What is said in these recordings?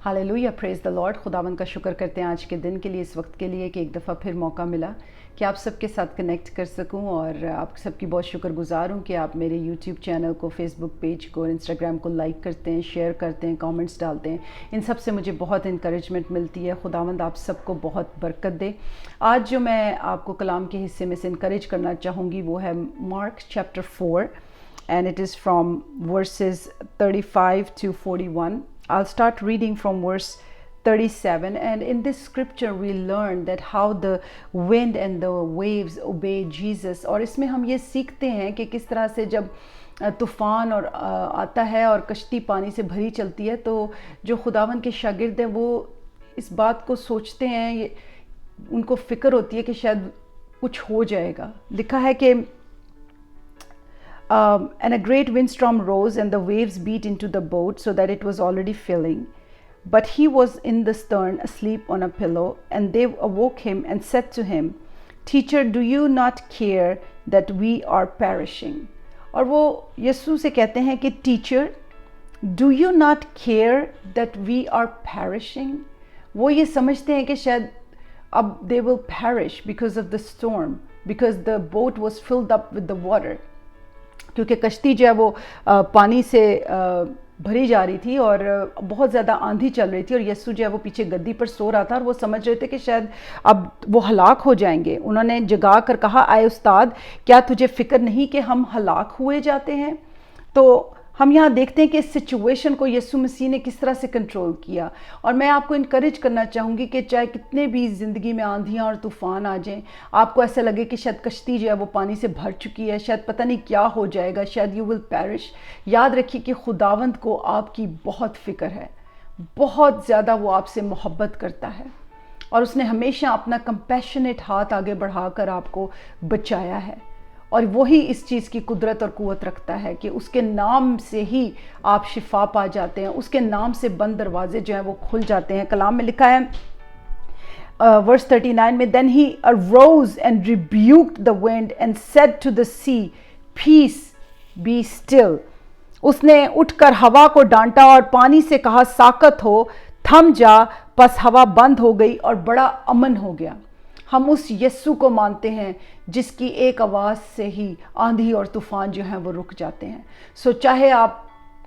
Hallelujah, praise the Lord. खुदावंद का शुक्र करते हैं आज के दिन के लिए, इस वक्त के लिए कि एक दफ़ा फिर मौका मिला कि आप सबके साथ कनेक्ट कर सकूं। और आप सबकी बहुत शुक्रगुजार हूं कि आप मेरे यूट्यूब चैनल को, फेसबुक पेज को, इंस्टाग्राम को लाइक करते हैं, शेयर करते हैं, कमेंट्स डालते हैं। इन सब से मुझे बहुत इंकरेजमेंट मिलती है। खुदावंद आप सबको बहुत बरकत दे। आज जो मैं आपको कलाम के हिस्से में से इंकरेज करना चाहूँगी वो है mark chapter 4 and it is from verses 35 to 41. I'll start reading from verse 37, and in this scripture we learn that how the wind and the waves obey Jesus. और इसमें हम ये सीखते हैं कि किस तरह से जब तूफ़ान और आता है और कश्ती पानी से भरी चलती है तो जो खुदावंद के शागिर्द हैं वो इस बात को सोचते हैं, उनको फ़िक्र होती है कि शायद कुछ हो जाएगा। लिखा है कि and a great windstorm rose and the waves beat into the boat so that it was already filling. But he was in the stern asleep on a pillow, and they awoke him and said to him, Teacher, do you not care that we are perishing? और वो यीशु से कहते हैं कि Teacher, do you not care that we are perishing? वो ये समझते हैं कि शायद अब they will perish because of the storm, because the boat was filled up with the water. क्योंकि कश्ती जो है वो पानी से भरी जा रही थी और बहुत ज़्यादा आंधी चल रही थी और यीशु जो है वो पीछे गद्दी पर सो रहा था और वो समझ रहे थे कि शायद अब वो हलाक हो जाएंगे। उन्होंने जगा कर कहा, आए उस्ताद, क्या तुझे फ़िक्र नहीं कि हम हलाक हुए जाते हैं? तो हम यहाँ देखते हैं कि इस सिचुएशन को यीशु मसीह ने किस तरह से कंट्रोल किया। और मैं आपको इनकरेज करना चाहूँगी कि चाहे कितने भी ज़िंदगी में आंधियाँ और तूफ़ान आ जाएं, आपको ऐसा लगे कि शायद कश्ती जो है वो पानी से भर चुकी है, शायद पता नहीं क्या हो जाएगा, शायद यू विल पेरिश। याद रखिए कि खुदावंद को आपकी बहुत फ़िक्र है, बहुत ज़्यादा वो आपसे मोहब्बत करता है और उसने हमेशा अपना कंपैशनेट हाथ आगे बढ़ाकर आपको बचाया है। और वही इस चीज़ की कुदरत और कुव्वत रखता है कि उसके नाम से ही आप शिफा पा जाते हैं, उसके नाम से बंद दरवाजे जो हैं वो खुल जाते हैं। कलाम में लिखा है वर्स 39 में, then he arose and rebuked the wind and said to the sea, peace be still. उसने उठकर हवा को डांटा और पानी से कहा, साकत हो, थम जा। बस हवा बंद हो गई और बड़ा अमन हो गया। हम उस यीशु को मानते हैं जिसकी एक आवाज़ से ही आंधी और तूफ़ान जो हैं वो रुक जाते हैं। सो चाहे आप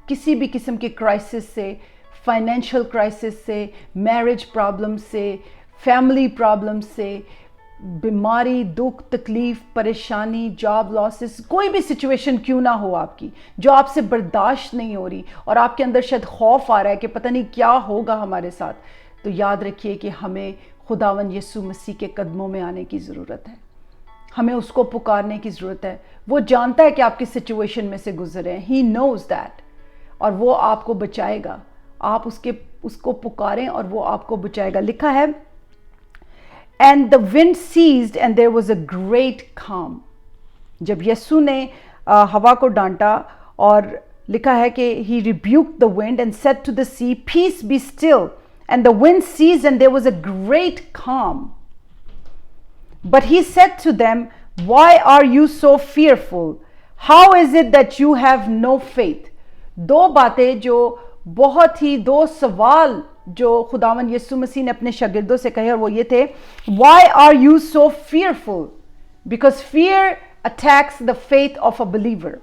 किसी भी किस्म के क्राइसिस से, फाइनेंशियल क्राइसिस से, मैरिज प्रॉब्लम से, फैमिली प्रॉब्लम से, बीमारी, दुख, तकलीफ़, परेशानी, जॉब लॉसेस, कोई भी सिचुएशन क्यों ना हो आपकी जो आपसे बर्दाश्त नहीं हो रही और आपके अंदर शायद खौफ आ रहा है कि पता नहीं क्या होगा हमारे साथ, तो याद रखिए कि हमें खुदावन यीशु मसीह के कदमों में आने की ज़रूरत है। हमें उसको पुकारने की ज़रूरत है। वो जानता है कि आप किस सिचुएशन में से गुजरे हैं। ही नोज़ दैट, और वो आपको बचाएगा। आप उसको पुकारें और वो आपको बचाएगा। लिखा है, and the wind ceased and there was a great calm. जब यीशु ने हवा को डांटा और लिखा है कि he rebuked the wind and said to the sea, peace be still, and the wind ceased and there was a great calm. But he said to them, why are you so fearful? How is it that you have no faith? दो बातें जो बहुत ही, दो सवाल जो खुदावन यीशु मसीह ने अपने शागिर्दों से कहे और वो ये थे, why are you so fearful? Because fear attacks the faith of a believer.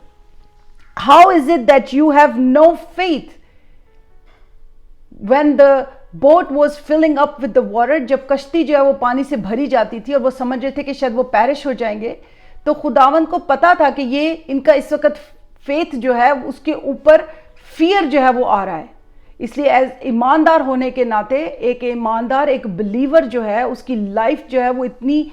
How is it that you have no faith? When the boat was filling up with the water, जब कश्ती जो है वो पानी से भरी जाती थी और वो समझ रहे थे कि शायद वो पैरिश हो जाएंगे, तो खुदावन को पता था कि ये इनका इस वक्त फेथ जो है उसके ऊपर फियर जो है वो आ रहा है। इसलिए एज ईमानदार होने के नाते एक ईमानदार, एक बिलीवर जो है उसकी लाइफ जो है वो इतनी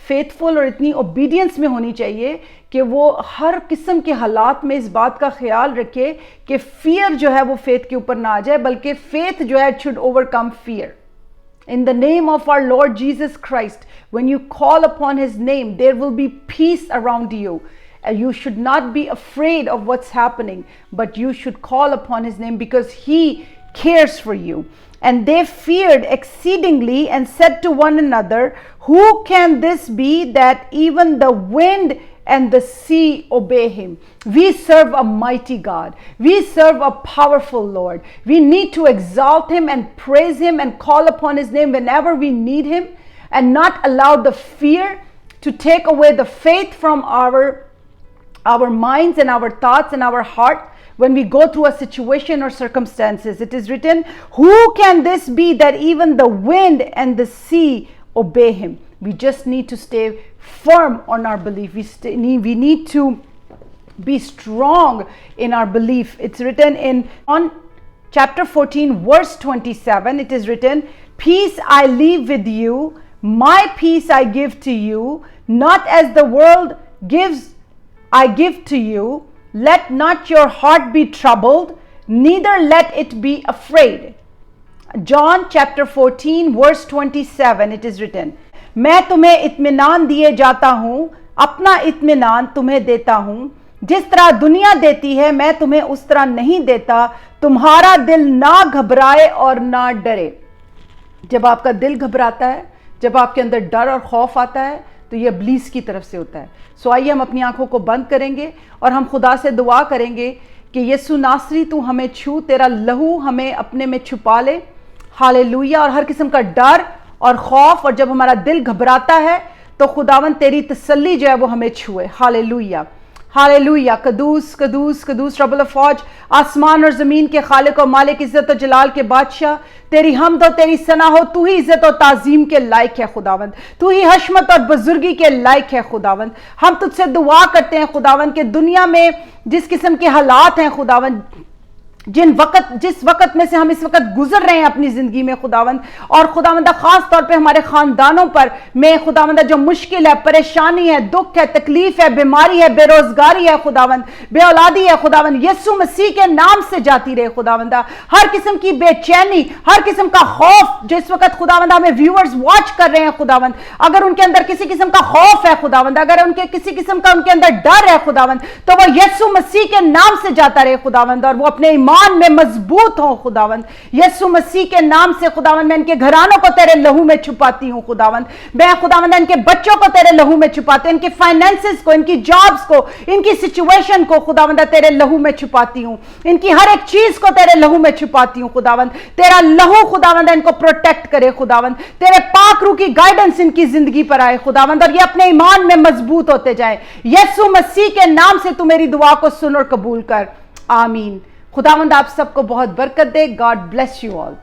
फेथफुल और इतनी ओबीडियंस में होनी चाहिए कि वो हर किस्म के हालात में इस बात का ख्याल रखे कि फियर जो है वो फेथ के ऊपर ना आ जाए, बल्कि फेथ जो है it should overcome fear. In the name of our Lord Jesus Christ, when you call upon his name, there will be peace around you. You should not be afraid of what's happening, but you should call upon his name because he cares for you. And they feared exceedingly and said to one another, who can this be that even the wind and the sea obey him. We serve a mighty God. We serve a powerful Lord. We need to exalt him and praise him and call upon his name whenever we need him, and not allow the fear to take away the faith from our minds and our thoughts and our heart when we go through a situation or circumstances. It is written, who can this be that even the wind and the sea obey him? We just need to stay firm on our belief. We need to be strong in our belief. It's written in on chapter 14 verse 27. It is written, peace I leave with you, my peace I give to you, not as the world gives I give to you. Let not your heart be troubled, neither let it be afraid. John chapter 14 verse 27. It is written, मैं तुम्हें इत्मीनान दिए जाता हूं, अपना इत्मीनान तुम्हें देता हूं, जिस तरह दुनिया देती है मैं तुम्हें उस तरह नहीं देता, तुम्हारा दिल ना घबराए और ना डरे. जब आपका दिल घबराता है, जब आपके अंदर डर और खौफ आता है, तो ये इब्लीस की तरफ से होता है. सो आइए हम अपनी आंखों को बंद करेंगे और हम खुदा से दुआ करेंगे कि यीशु नासरी तू हमें छू, तेरा लहू हमें अपने में छुपा ले. हालेलुया. और हर किस्म का डर और खौफ, और जब हमारा दिल घबराता है तो खुदावन तेरी तसल्ली जो है वो हमें छुए. Hallelujah, hallelujah. कदूस कदूस कदूस रब्बुल फौज, आसमान और ज़मीन के खालिक और मालिक, इज़्ज़त और जलाल के बादशाह, तेरी हमद और तेरी सना हो. तू ही इज़्ज़त और ताज़ीम के लायक है खुदावंद, तू ही हशमत और बुजुर्गी के लायक है खुदावंद. हम तुझसे दुआ करते हैं खुदावंद कि दुनिया में जिस किस्म के हालात हैं खुदावंद, जिस वक्त में से हम इस वक्त गुजर रहे हैं अपनी जिंदगी में खुदावंद, और खुदावंदा खास तौर पे हमारे खानदानों पर में खुदावंदा जो मुश्किल है, परेशानी है, दुख है, तकलीफ है, बीमारी है, बेरोजगारी है खुदावंद, बेऔलादी है खुदावंद, यीशु मसीह के नाम से जाती रहे खुदावंदा. हर किस्म की बेचैनी, हर किस्म का खौफ जो इस वक्त खुदावंदा हमें व्यूअर्स वॉच कर रहे हैं खुदावंद, अगर उनके अंदर किसी किस्म का खौफ है खुदावंद, अगर उनके किसी किस्म का उनके अंदर डर है खुदावंद, तो वो यीशु मसीह के नाम से जाता रहे खुदावंद, और वो अपने ईमान में मजबूत हो खुदावंद. यीशु मसीह के नाम से खुदावंद मैं इनके घरानों को तेरे लहू में छुपाती हूं खुदावंद. मैं खुदावंद इनके बच्चों को तेरे लहू में छुपाती हूं, इनके फाइनेंसेस को, इनकी जॉब्स को, इनकी सिचुएशन को खुदावंद तेरे लहू में छुपाती हूं, इनकी हर एक चीज को तेरे लहू में छुपाती हूं खुदावंद. तेरा लहू खुदावंद इनको प्रोटेक्ट करे खुदावंद, तेरे पाक रूह की गाइडेंस इनकी जिंदगी पर आए खुदावंद, और ये अपने ईमान में मजबूत होते जाए. यीशु मसीह के नाम से तू मेरी दुआ को सुन और कबूल कर. आमीन. खुदावंद आप सबको बहुत बरकत दे. God bless you all.